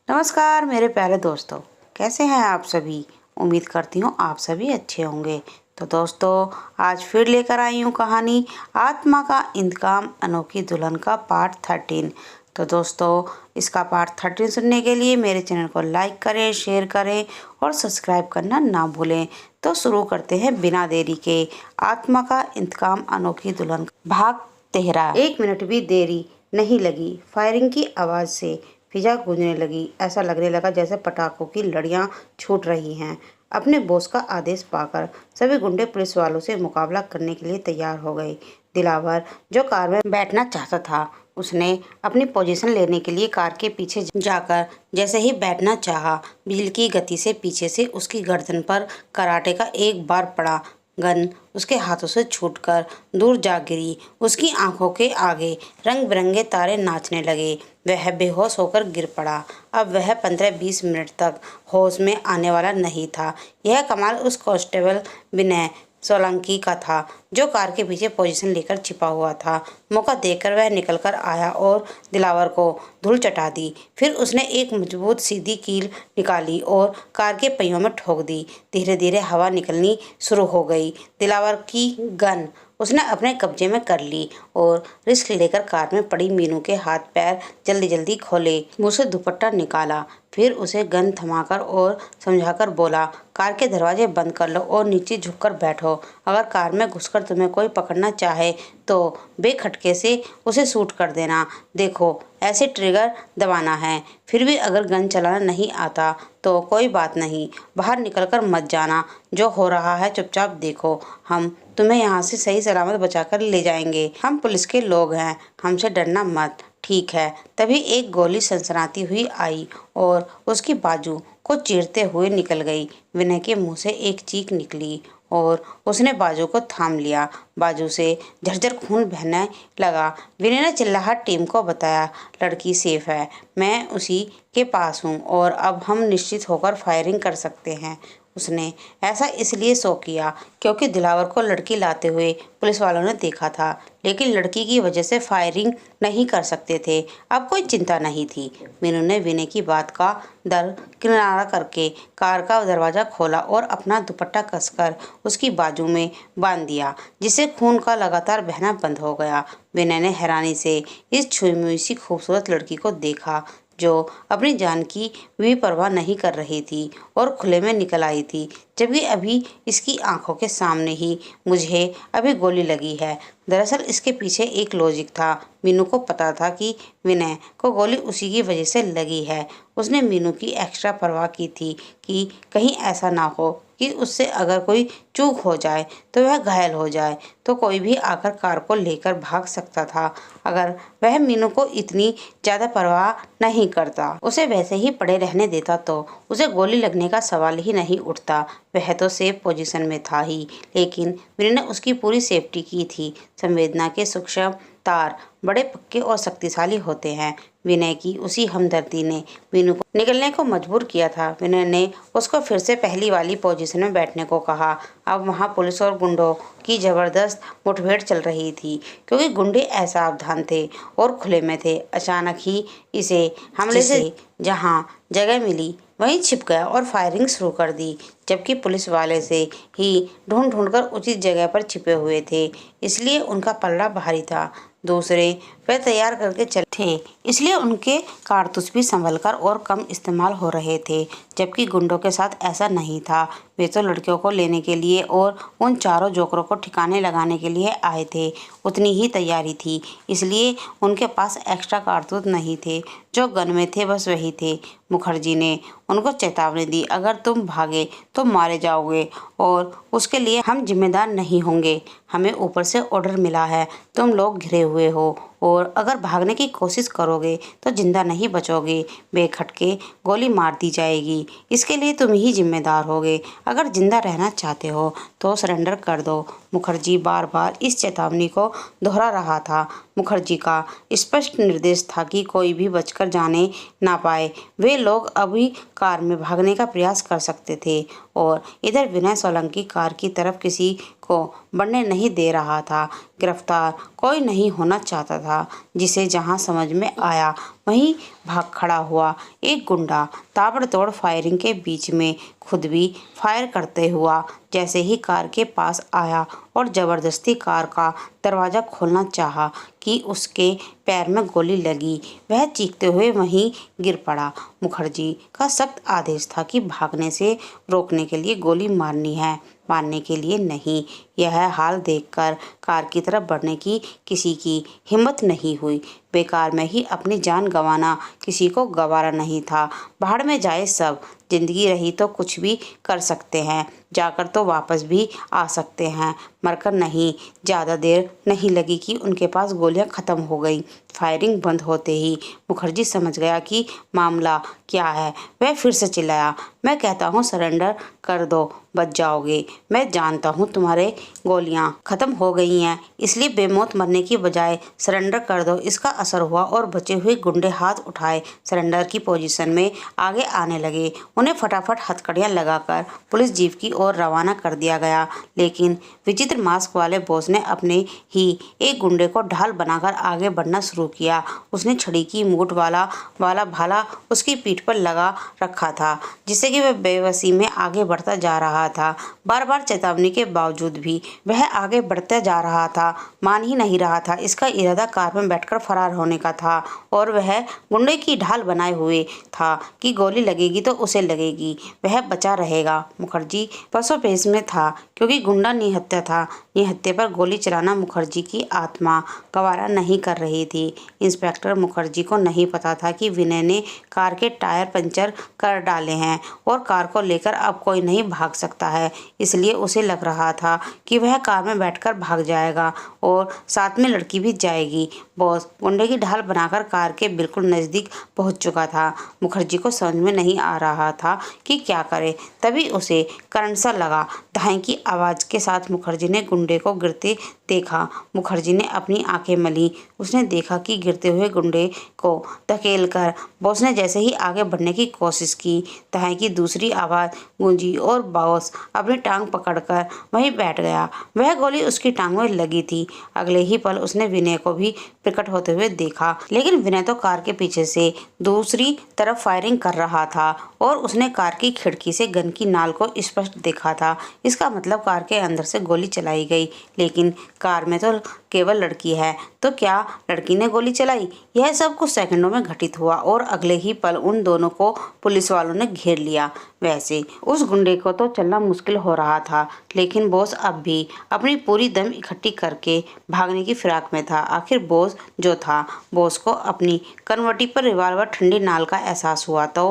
नमस्कार मेरे प्यारे दोस्तों, कैसे हैं आप सभी। उम्मीद करती हूँ आप सभी अच्छे होंगे। तो दोस्तों, आज फिर लेकर आई हूँ कहानी आत्मा का इंतकाम अनोखी दुल्हन का पार्ट 13। तो दोस्तों, इसका पार्ट 13 सुनने के लिए मेरे चैनल को लाइक करें, शेयर करें और सब्सक्राइब करना ना भूलें। तो शुरू करते हैं बिना देरी के आत्मा का इंतकाम अनोखी दुल्हन भाग 13। 1 मिनट भी देरी नहीं लगी। फायरिंग की आवाज़ से फिजा गूंजने लगी। ऐसा लगने लगा जैसे पटाखों की लड़ियां छूट रही हैं। अपने बॉस का आदेश पाकर सभी गुंडे पुलिस वालों से मुकाबला करने के लिए तैयार हो गए। दिलावर, जो कार में बैठना चाहता था, उसने अपनी पोजीशन लेने के लिए कार के पीछे जाकर जैसे ही बैठना चाहा, बिजली की गति से पीछे से उसकी गर्दन पर कराटे का एक बार पड़ा। गन उसके हाथों से छूटकर दूर जा गिरी। उसकी आंखों के आगे रंग बिरंगे तारे नाचने लगे। वह बेहोश होकर गिर पड़ा। अब वह 15-20 मिनट तक होश में आने वाला नहीं था। यह कमाल उस कांस्टेबल विनय सोलंकी का था, जो कार के पीछे पोजीशन लेकर छिपा हुआ था। मौका देखकर वह निकलकर आया और दिलावर को धूल चटा दी। फिर उसने एक मजबूत सीधी कील निकाली और कार के पहियों में ठोक दी। धीरे धीरे हवा निकलनी शुरू हो गई। दिलावर की गन उसने अपने कब्जे में कर ली और रिस्क लेकर कार में पड़ी मीनू के हाथ पैर जल्दी जल्दी खोले। मुंह से दुपट्टा निकाला। फिर उसे गन थमाकर और समझाकर बोला, कार के दरवाजे बंद कर लो और नीचे झुककर बैठो। अगर कार में घुसकर तुम्हें कोई पकड़ना चाहे तो बेखटके से उसे शूट कर देना। देखो, ऐसे ट्रिगर दबाना है। फिर भी अगर गन चलाना नहीं आता तो कोई बात नहीं, बाहर निकलकर मत जाना। जो हो रहा है चुपचाप देखो। हम तुम्हें यहाँ से सही सलामत बचाकर ले जाएंगे। हम पुलिस के लोग हैं, हमसे डरना मत, ठीक है। तभी एक गोली सनसनाती हुई आई और उसकी बाजू को चीरते हुए निकल गई। विनय के मुंह से एक चीख निकली और उसने बाजू को थाम लिया। बाजू से झरझर खून बहने लगा। विनय ने चिल्लाहट टीम को बताया, लड़की सेफ है, मैं उसी के पास हूँ और अब हम निश्चित होकर फायरिंग कर सकते हैं। उसने ऐसा इसलिए शो किया क्योंकि दिलावर को लड़की लाते हुए पुलिस वालों ने देखा था, लेकिन लड़की की वजह से फायरिंग नहीं कर सकते थे। अब कोई चिंता नहीं थी। मीनू ने विनय की बात का दरकिनारा करके कार का दरवाज़ा खोला और अपना दुपट्टा कसकर उसकी बाजू में बांध दिया, जिससे खून का लगातार बहना बंद हो गया। विनय ने हैरानी से इस छुई मुई सी खूबसूरत लड़की को देखा, जो अपनी जान की भी परवाह नहीं कर रही थी और खुले में निकल आई थी, जबकि अभी इसकी आंखों के सामने ही मुझे अभी गोली लगी है। दरअसल इसके पीछे एक लॉजिक था। मीनू को पता था कि विनय को गोली उसी की वजह से लगी है। उसने मीनू की एक्स्ट्रा परवाह की थी कि कहीं ऐसा ना हो कि उससे अगर कोई चूक हो जाए तो वह घायल हो जाए, तो कोई भी आकर कार को लेकर भाग सकता था। अगर वह मीनू को इतनी ज़्यादा परवाह नहीं करता, उसे वैसे ही पड़े रहने देता, तो उसे गोली लगने का सवाल ही नहीं उठता। वह तो सेफ पोजीशन में था ही, लेकिन विनय ने उसकी पूरी सेफ्टी की थी। संवेदना के सूक्ष्म तार बड़े पक्के और शक्तिशाली होते हैं। विनय की उसी हमदर्दी ने मीनू को निकलने को मजबूर किया था। विनय ने उसको फिर से पहली वाली पोजीशन में बैठने को कहा। अब वहां पुलिस और गुंडों की जबरदस्त मुठभेड़ चल रही थी, क्योंकि गुंडे असावधान थे और खुले में थे। अचानक ही इसे हमले से जहां जगह मिली वहीं छिप गया और फायरिंग शुरू कर दी, जबकि पुलिस वाले से ही ढूंढ ढूंढकर उचित जगह पर छिपे हुए थे, इसलिए उनका पल्ला भारी था। दूसरे वे तैयार करके चले थे, इसलिए उनके कारतूस भी संभल कर और कम इस्तेमाल हो रहे थे, जबकि गुंडों के साथ ऐसा नहीं था। वे तो लड़कियों को लेने के लिए और उन चारों जोकरों को ठिकाने लगाने के लिए आए थे। उतनी ही तैयारी थी, इसलिए उनके पास एक्स्ट्रा कारतूस नहीं थे। जो गन में थे बस वही थे। मुखर्जी ने उनको चेतावनी दी, अगर तुम भागे तो मारे जाओगे और उसके लिए हम जिम्मेदार नहीं होंगे। हमें ऊपर से ऑर्डर मिला है, तुम लोग घिरे हुए हो और अगर भागने की कोशिश करोगे तो जिंदा नहीं बचोगे। बेखटके गोली मार दी जाएगी, इसके लिए तुम ही जिम्मेदार होगे। अगर जिंदा रहना चाहते हो तो सरेंडर कर दो। मुखर्जी बार बार इस चेतावनी को दोहरा रहा था। मुखर्जी का स्पष्ट निर्देश था कि कोई भी बचकर जाने ना पाए। वे लोग अभी कार में भागने का प्रयास कर सकते थे और इधर विनय सोलंकी कार की तरफ किसी को बढ़ने नहीं दे रहा था। गिरफ्तार कोई नहीं होना चाहता था, जिसे जहां समझ में आया वहीं भाग खड़ा हुआ एक गुंडा ताबड़तोड़ फायरिंग के बीच में खुद भी फायर करते हुआ जैसे ही कार के पास आया और जबरदस्ती कार का दरवाजा खोलना चाहा कि उसके पैर में गोली लगी। वह चीखते हुए वहीं गिर पड़ा। मुखर्जी का सख्त आदेश था कि भागने से रोकने के लिए गोली मारनी है, मारने के लिए नहीं। यह हाल देखकर कार की तरफ बढ़ने की किसी की हिम्मत नहीं हुई। बेकार में ही अपनी जान गंवाना किसी को गवारा नहीं था। भाड़ में जाए सब, जिंदगी रही तो कुछ भी कर सकते हैं, जाकर तो वापस भी आ सकते हैं, मरकर नहीं। ज़्यादा देर नहीं लगी कि उनके पास गोलियां ख़त्म हो गई। फायरिंग बंद होते ही मुखर्जी समझ गया कि मामला क्या है। वह फिर से चिल्लाया, मैं कहता हूँ सरेंडर कर दो, बच जाओगे। मैं जानता हूँ तुम्हारे गोलियां ख़त्म हो गई हैं, इसलिए बेमौत मरने की बजाय सरेंडर कर दो। इसका असर हुआ और बचे हुए गुंडे हाथ उठाए सरेंडर की पोजीशन में आगे आने लगे। उन्हें फटाफट हथकड़ियाँ लगाकर पुलिस जीप की ओर रवाना कर दिया गया। लेकिन विचित्र मास्क वाले बॉस ने अपने ही एक गुंडे को ढाल बनाकर आगे बढ़ना शुरू किया। उसने छड़ी की मूठ वाला भाला उसकी पीठ पर लगा रखा था, जिससे कि वह बेबसी में आगे बढ़ता जा रहा था। बार बार चेतावनी के बावजूद भी वह आगे बढ़ता जा रहा था, मान ही नहीं रहा था। इसका इरादा कार में बैठकर फरार होने का था और वह गुंडे की ढाल बनाए हुए था कि गोली लगेगी तो उसे लगेगी, वह बचा रहेगा। मुखर्जी पसोपेश में था क्योंकि गुंडा निहत्था था। निहत्थे पर गोली चलाना मुखर्जी की आत्मा गवारा नहीं कर रही थी। इंस्पेक्टर मुखर्जी को नहीं पता था कि विनय ने कार के टायर पंचर कर डाले हैं और कार को लेकर अब कोई नहीं भाग सकता है। इसलिए उसे लग रहा था कि वह कार में बैठकर भाग जाएगा और साथ में लड़की भी जाएगी। बॉस गुंडे की ढाल बनाकर कार के बिल्कुल नज़दीक पहुंच चुका था। मुखर्जी को समझ में नहीं आ रहा था कि क्या करे। तभी उसे करंट सा लगा। धाई की आवाज़ के साथ मुखर्जी ने गुंडे को गिरते देखा। मुखर्जी ने अपनी आंखें मली। उसने देखा कि गिरते हुए गुंडे को धकेलकर बॉस ने जैसे ही आगे बढ़ने की कोशिश की, धाई की दूसरी आवाज़ गूंजी और बॉस अपनी टांग पकड़कर वहीं बैठ गया। वह गोली उसकी टांग में लगी थी। अगले ही पल उसने विनय को भी प्रकट होते हुए देखा, लेकिन विनय तो कार के पीछे से दूसरी तरफ फायरिंग कर रहा था और उसने कार की खिड़की से गन की नाल को स्पष्ट देखा था। इसका मतलब कार के अंदर से गोली चलाई गई। लेकिन कार में तो केवल लड़की है, तो क्या लड़की ने गोली चलाई? यह सब कुछ सेकंडों में घटित हुआ और अगले ही पल उन दोनों को पुलिस वालों ने घेर लिया। वैसे उस गुंडे को तो चलना मुश्किल हो रहा था, लेकिन बॉस अब भी अपनी पूरी दम इकट्ठी करके भागने की फिराक में था। आखिर बॉस जो था, बॉस को अपनी कनवटी पर रिवाल्वर ठंडी नाल का एहसास हुआ तो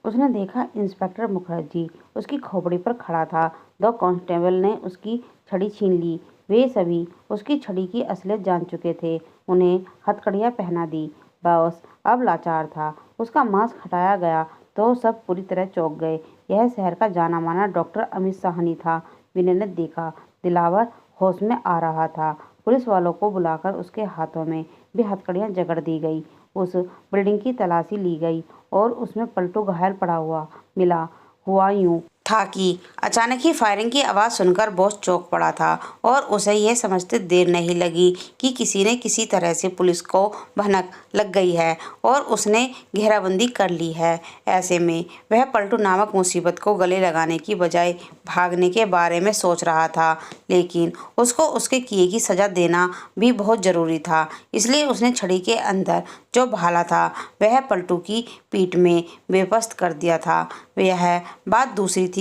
उसने देखा इंस्पेक्टर मुखर्जी उसकी खोपड़ी पर खड़ा था। दो कांस्टेबल ने उसकी छड़ी छीन ली। वे सभी उसकी छड़ी की असलियत जान चुके थे। उन्हें हथकड़ियाँ पहना दी। बॉस अब लाचार था। उसका मास्क हटाया गया तो सब पूरी तरह चौंक गए। यह शहर का जाना माना डॉक्टर अमित साहनी था। विनय ने देखा दिलावर होश में आ रहा था। पुलिस वालों को बुलाकर उसके हाथों में भी हथकड़ियाँ जकड़ दी गई। उस बिल्डिंग की तलाशी ली गई और उसमें पलटू घायल पड़ा हुआ मिला। हुआ यूं था कि अचानक ही फायरिंग की आवाज़ सुनकर बॉस चौंक पड़ा था और उसे यह समझते देर नहीं लगी कि किसी ने किसी तरह से पुलिस को भनक लग गई है और उसने घेराबंदी कर ली है। ऐसे में वह पलटू नामक मुसीबत को गले लगाने की बजाय भागने के बारे में सोच रहा था, लेकिन उसको उसके किए की सज़ा देना भी बहुत ज़रूरी था। इसलिए उसने छड़ी के अंदर जो भाला था वह पलटू की पीठ में बेपस्त कर दिया था। यह बात दूसरी थी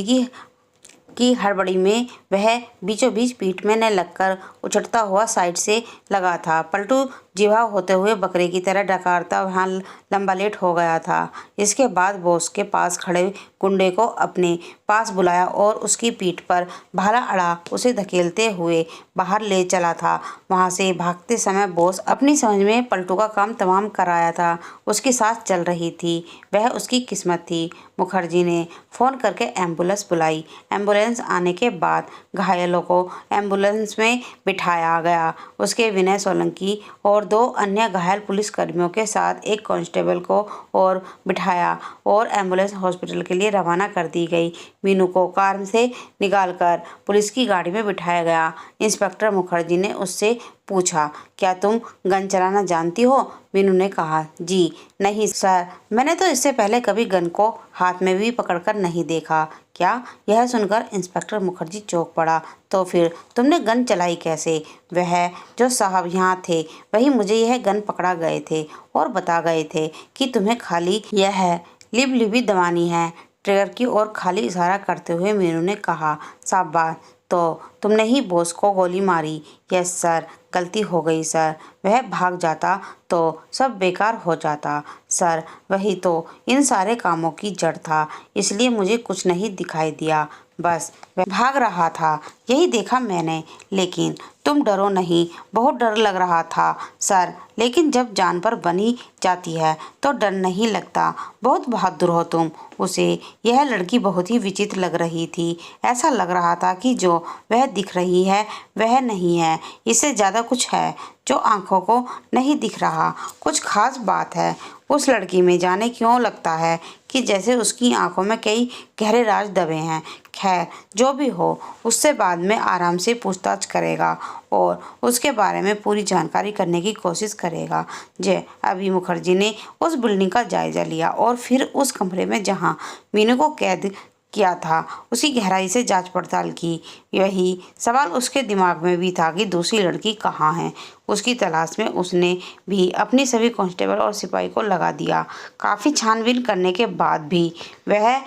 कि हड़बड़ी में वह बीचों बीच पीठ में न लगकर उछटता हुआ साइड से लगा था। पलटू जिवा होते हुए बकरे की तरह डकारता वहाँ लंबा लेट हो गया था। इसके बाद बॉस के पास खड़े गुंडे को अपने पास बुलाया और उसकी पीठ पर भाला अड़ा उसे धकेलते हुए बाहर ले चला था। वहाँ से भागते समय बॉस अपनी समझ में पलटू का काम तमाम कराया था। उसकी सांस चल रही थी, वह उसकी किस्मत थी। मुखर्जी ने फ़ोन करके एम्बुलेंस बुलाई। एम्बुलेंस आने के बाद घायलों को एम्बुलेंस में बिठाया गया। उसके विनय सोलंकी और दो अन्य घायल पुलिसकर्मियों के साथ एक कांस्टेबल को और बिठाया और एम्बुलेंस हॉस्पिटल के लिए रवाना कर दी गई। मीनू को कार से निकालकर पुलिस की गाड़ी में बिठाया गया। इंस्पेक्टर मुखर्जी ने उससे पूछा, क्या तुम गन चलाना जानती हो? मीनू ने कहा, जी नहीं सर, मैंने तो इससे पहले कभी गन को हाथ में भी पकड़कर नहीं देखा। क्या? यह सुनकर इंस्पेक्टर मुखर्जी चौंक पड़ा। तो फिर तुमने गन चलाई कैसे? वह जो साहब यहाँ थे वही मुझे यह गन पकड़ा गए थे और बता गए थे कि तुम्हें खाली यह लिबलिबी दबानी है। ट्रिगर की ओर खाली इशारा करते हुए मीनू ने कहा, शाबाश, तो तुमने ही बॉस को गोली मारी? यस सर, गलती हो गई सर, वह भाग जाता तो सब बेकार हो जाता। सर वही तो इन सारे कामों की जड़ था, इसलिए मुझे कुछ नहीं दिखाई दिया, बस वह भाग रहा था, यही देखा मैंने। लेकिन तुम डरो नहीं, बहुत डर लग रहा था सर, लेकिन जब जान पर बनी जाती है तो डर नहीं लगता। बहुत बहादुर हो तुम। उसे यह लड़की बहुत ही विचित्र लग रही थी। ऐसा लग रहा था कि जो वह दिख रही है वह नहीं है, इससे ज़्यादा कुछ है जो आंखों को नहीं दिख रहा। कुछ खास बात है उस लड़की में, जाने क्यों लगता है कि जैसे उसकी आंखों में कई गहरे राज दबे हैं। खैर जो भी हो, उससे बाद में आराम से पूछताछ करेगा और उसके बारे में पूरी जानकारी करने की कोशिश करेगा। जय अभी मुखर्जी ने उस बिल्डिंग का जायजा लिया और फिर उस कमरे में जहां मीनू को कैद किया था उसकी गहराई से जांच पड़ताल की। यही सवाल उसके दिमाग में भी था कि दूसरी लड़की कहाँ है। उसकी तलाश में उसने भी अपनी सभी कांस्टेबल और सिपाही को लगा दिया। काफ़ी छानबीन करने के बाद भी वह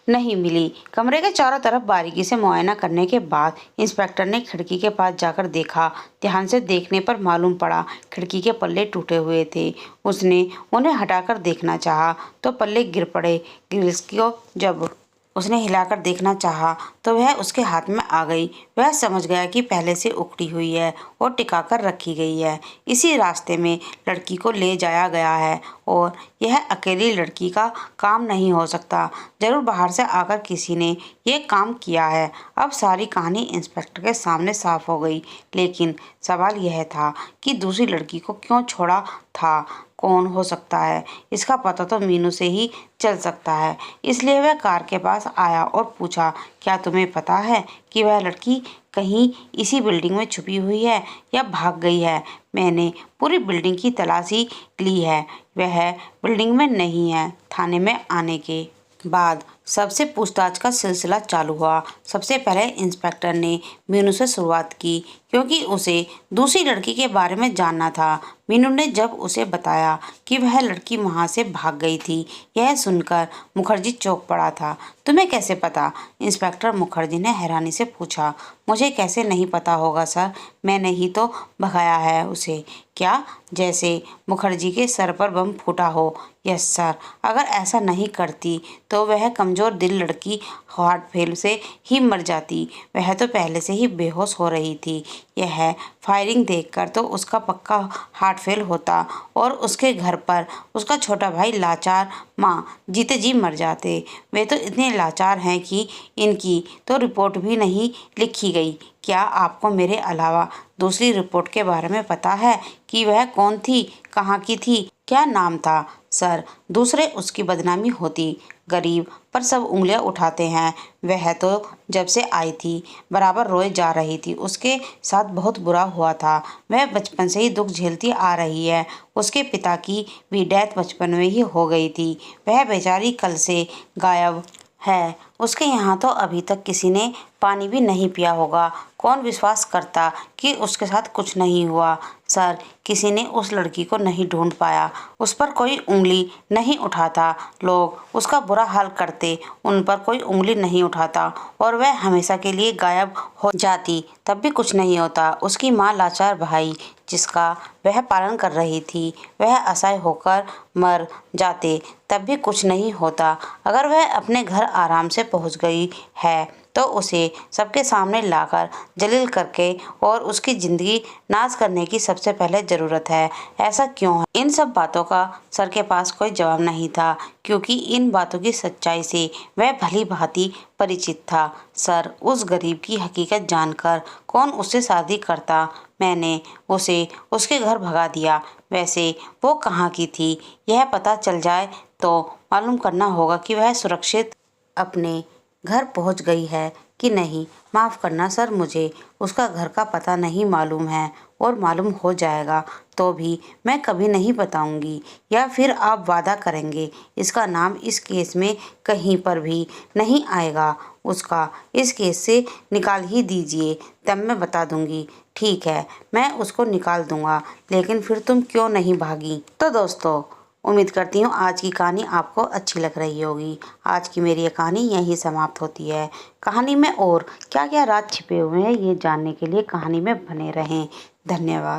नहीं मिली। कमरे के चारों तरफ बारीकी से मुआयना करने के बाद इंस्पेक्टर ने खिड़की के पास जाकर देखा। ध्यान से देखने पर मालूम पड़ा खिड़की के पल्ले टूटे हुए थे। उसने उन्हें हटाकर देखना चाहा तो पल्ले गिर पड़े। ग्रिल्स को जब उसने हिलाकर देखना चाहा तो वह उसके हाथ में आ गई। वह समझ गया कि पहले से उखड़ी हुई है और टिकाकर रखी गई है। इसी रास्ते में लड़की को ले जाया गया है और यह अकेली लड़की का काम नहीं हो सकता। जरूर बाहर से आकर किसी ने ये काम किया है। अब सारी कहानी इंस्पेक्टर के सामने साफ हो गई, लेकिन सवाल यह था कि दूसरी लड़की को क्यों छोड़ा था? कौन हो सकता है? इसका पता तो मीनू से ही चल सकता है। इसलिए वह कार के पास आया और पूछा, क्या तुम्हें पता है कि वह लड़की कहीं इसी बिल्डिंग में छुपी हुई है या भाग गई है? मैंने पूरी बिल्डिंग की तलाशी ली है, वह बिल्डिंग में नहीं है। थाने में आने के बाद सबसे पूछताछ का सिलसिला चालू हुआ। सबसे पहले इंस्पेक्टर ने मीनू से शुरुआत की, क्योंकि उसे दूसरी लड़की के बारे में जानना था। मीनू ने जब उसे बताया कि वह लड़की वहां से भाग गई थी, यह सुनकर मुखर्जी चौंक पड़ा था। तुम्हें कैसे पता? इंस्पेक्टर मुखर्जी ने हैरानी से पूछा। मुझे कैसे नहीं पता होगा सर, मैंने ही तो भगाया है उसे। क्या? जैसे मुखर्जी के सर पर बम फूटा हो। यस सर, अगर ऐसा नहीं करती तो वह कमजोर दिल लड़की हार्ट फेल से ही मर जाती। वह तो पहले से ही बेहोश हो रही थी। यह फायरिंग देखकर तो उसका पक्का हार्ट फेल होता और उसके घर पर उसका छोटा भाई लाचार, माँ जीते जी मर जाते। वे तो इतने लाचार हैं कि इनकी तो रिपोर्ट भी नहीं लिखी गई। क्या आपको मेरे अलावा दूसरी रिपोर्ट के बारे में पता है कि वह कौन थी, कहाँ की थी, क्या नाम था? सर, दूसरे उसकी बदनामी होती। गरीब पर सब उंगलियां उठाते हैं। वह तो जब से आई थी बराबर रोए जा रही थी। उसके साथ बहुत बुरा हुआ था। वह बचपन से ही दुख झेलती आ रही है। उसके पिता की भी डेथ बचपन में ही हो गई थी। वह बेचारी कल से गायब है। उसके यहाँ तो अभी तक किसी ने पानी भी नहीं पिया होगा। कौन विश्वास करता कि उसके साथ कुछ नहीं हुआ? सर, किसी ने उस लड़की को नहीं ढूंढ पाया, उस पर कोई उंगली नहीं उठाता। लोग उसका बुरा हाल करते, उन पर कोई उंगली नहीं उठाता और वह हमेशा के लिए गायब हो जाती, तब भी कुछ नहीं होता। उसकी माँ लाचार भाई जिसका वह पालन कर रही थी, वह असहाय होकर मर जाते, तब भी कुछ नहीं होता। अगर वह अपने घर आराम से पहुंच गई है तो उसे सबके सामने लाकर जलील करके और उसकी ज़िंदगी नाश करने की सबसे पहले ज़रूरत है। ऐसा क्यों है? इन सब बातों का सर के पास कोई जवाब नहीं था, क्योंकि इन बातों की सच्चाई से वह भली भांति परिचित था। सर, उस गरीब की हकीकत जानकर कौन उससे शादी करता? मैंने उसे उसके घर भगा दिया। वैसे वो कहाँ की थी? यह पता चल जाए तो मालूम करना होगा कि वह सुरक्षित अपने घर पहुंच गई है कि नहीं। माफ़ करना सर, मुझे उसका घर का पता नहीं मालूम है। और मालूम हो जाएगा तो भी मैं कभी नहीं बताऊंगी, या फिर आप वादा करेंगे इसका नाम इस केस में कहीं पर भी नहीं आएगा, उसका इस केस से निकाल ही दीजिए, तब मैं बता दूंगी। ठीक है, मैं उसको निकाल दूंगा, लेकिन फिर तुम क्यों नहीं भागी? तो दोस्तों, उम्मीद करती हूँ आज की कहानी आपको अच्छी लग रही होगी। आज की मेरी ये कहानी यहीं समाप्त होती है। कहानी में और क्या क्या राज छिपे हुए हैं ये जानने के लिए कहानी में बने रहें। धन्यवाद।